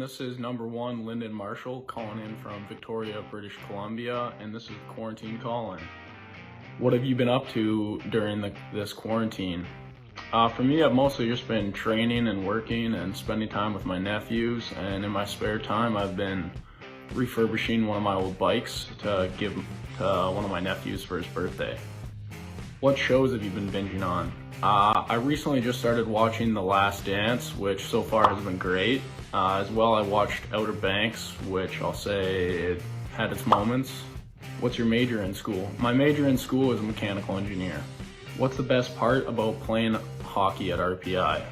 This is number one, Lyndon Marshall, calling in from Victoria, British Columbia, and this is Quarantine Call-In. What have you been up to during this quarantine? For me, I've mostly just been training and working and spending time with my nephews, and in my spare time, I've been refurbishing one of my old bikes to give to one of my nephews for his birthday. What shows have you been binging on? I recently just started watching The Last Dance, which so far has been great. As well, I watched Outer Banks, which I'll say it had its moments. What's your major in school? My major in school is a mechanical engineer. What's the best part about playing hockey at RPI?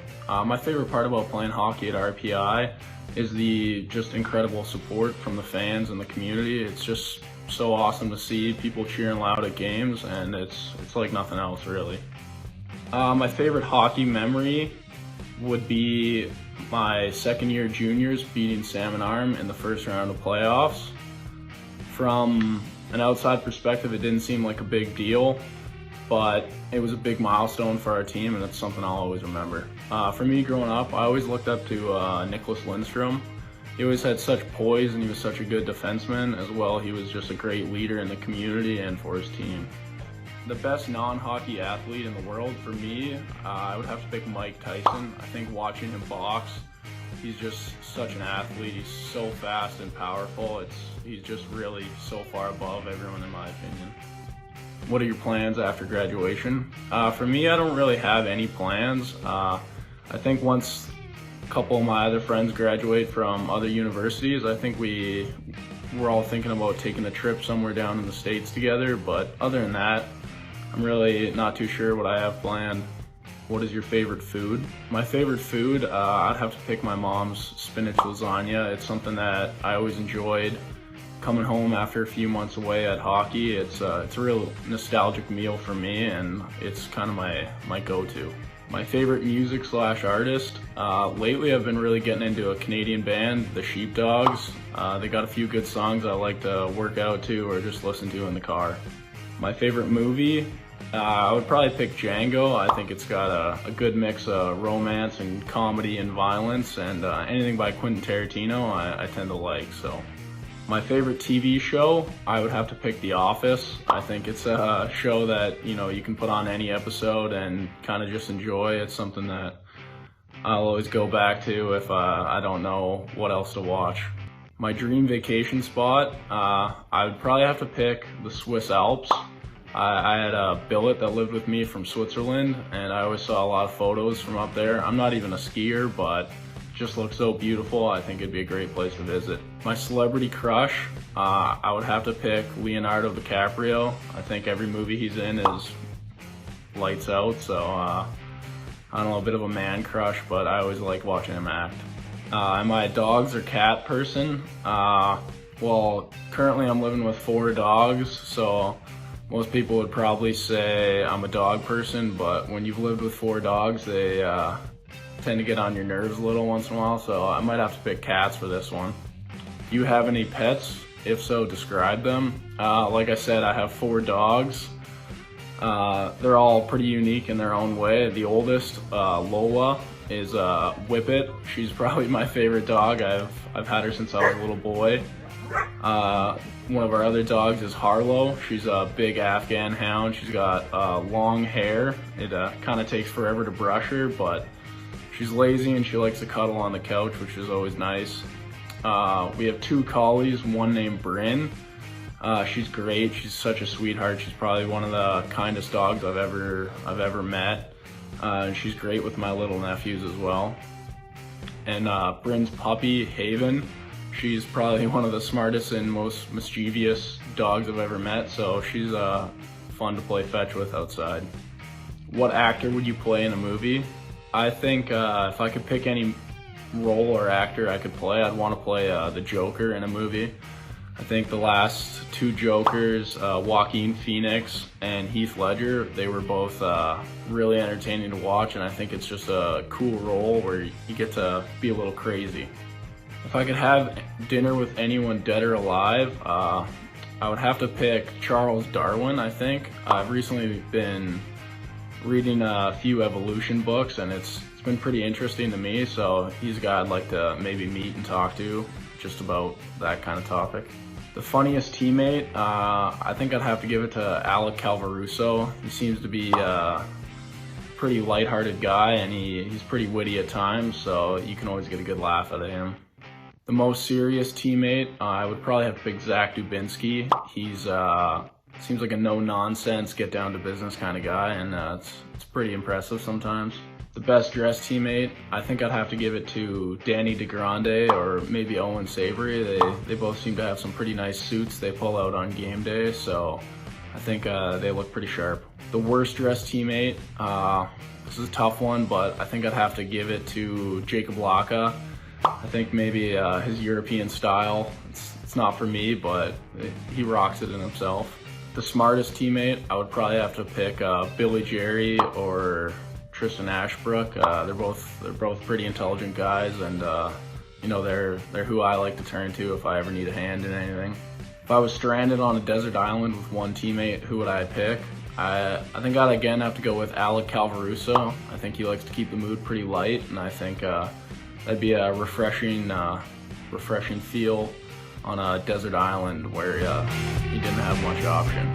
My favorite part about playing hockey at RPI is the just incredible support from the fans and the community. It's just so awesome to see people cheering loud at games, and it's like nothing else really. My favorite hockey memory would be my second year juniors beating Salmon Arm in the first round of playoffs. From an outside perspective, it didn't seem like a big deal, but it was a big milestone for our team, and it's something I'll always remember. For me growing up, I always looked up to Nicholas Lindstrom. He always had such poise, and he was such a good defenseman as well. He was just a great leader in the community and for his team. The best non-hockey athlete in the world for me, I would have to pick Mike Tyson. I think watching him box, he's just such an athlete. He's so fast and powerful. He's just really so far above everyone in my opinion. What are your plans after graduation? For me, I don't really have any plans. I think once a couple of my other friends graduate from other universities, I think we're all thinking about taking a trip somewhere down in the States together, but other than that, I'm really not too sure what I have planned. What is your favorite food? My favorite food, I'd have to pick my mom's spinach lasagna. It's something that I always enjoyed coming home after a few months away at hockey. It's a real nostalgic meal for me, and it's kind of my go-to. My favorite music/artist, lately I've been really getting into a Canadian band, the Sheepdogs. They got a few good songs I like to work out to or just listen to in the car. My favorite movie, I would probably pick Django. I think it's got a good mix of romance and comedy and violence, and anything by Quentin Tarantino I tend to like. So, my favorite TV show, I would have to pick The Office. I think it's a show that you can put on any episode and kind of just enjoy. It's something that I'll always go back to if I don't know what else to watch. My dream vacation spot, I would probably have to pick the Swiss Alps. I had a billet that lived with me from Switzerland, and I always saw a lot of photos from up there. I'm not even a skier, but it just looks so beautiful. I think it'd be a great place to visit. My celebrity crush, I would have to pick Leonardo DiCaprio. I think every movie he's in is lights out, so I don't know, a bit of a man crush, but I always like watching him act. Am I a dogs or cat person? Well, currently I'm living with 4 dogs, so most people would probably say I'm a dog person, but when you've lived with 4 dogs, they tend to get on your nerves a little once in a while, so I might have to pick cats for this one. Do you have any pets? If so, describe them. Like I said, I have 4 dogs. They're all pretty unique in their own way. The oldest, Lola, is Whippet. She's probably my favorite dog. I've had her since I was a little boy. One of our other dogs is Harlow. She's a big Afghan hound. She's got long hair. It kind of takes forever to brush her, but she's lazy and she likes to cuddle on the couch, which is always nice. We have 2 collies, one named Bryn. She's great. She's such a sweetheart. She's probably one of the kindest dogs I've ever met. She's great with my little nephews as well. And Bryn's puppy, Haven, she's probably one of the smartest and most mischievous dogs I've ever met, so she's fun to play fetch with outside. What actor would you play in a movie? I think if I could pick any role or actor I could play, I'd want to play the Joker in a movie. I think the last 2 Jokers, Joaquin Phoenix and Heath Ledger, they were both really entertaining to watch, and I think it's just a cool role where you get to be a little crazy. If I could have dinner with anyone dead or alive, I would have to pick Charles Darwin, I think. I've recently been reading a few evolution books, and it's been pretty interesting to me, so he's a guy I'd like to maybe meet and talk to just about that kind of topic. The funniest teammate, I think I'd have to give it to Alec Calvaruso. He seems to be a pretty lighthearted guy, and he's pretty witty at times, so you can always get a good laugh out of him. The most serious teammate, I would probably have to pick Zach Dubinsky. He's seems like a no-nonsense, get-down-to-business kind of guy, and it's pretty impressive sometimes. The best dressed teammate, I think I'd have to give it to Danny DeGrande or maybe Owen Savory. They both seem to have some pretty nice suits they pull out on game day, so I think they look pretty sharp. The worst dressed teammate, this is a tough one, but I think I'd have to give it to Jacob Laka. I think maybe his European style, it's not for me, but he rocks it in himself. The smartest teammate, I would probably have to pick Billy Jerry or Tristan Ashbrook. They're both pretty intelligent guys, and you know, they're who I like to turn to if I ever need a hand in anything. If I was stranded on a desert island with one teammate, who would I pick? I think I'd again have to go with Alec Calvaruso. I think he likes to keep the mood pretty light, and I think that'd be a refreshing feel on a desert island where you didn't have much option.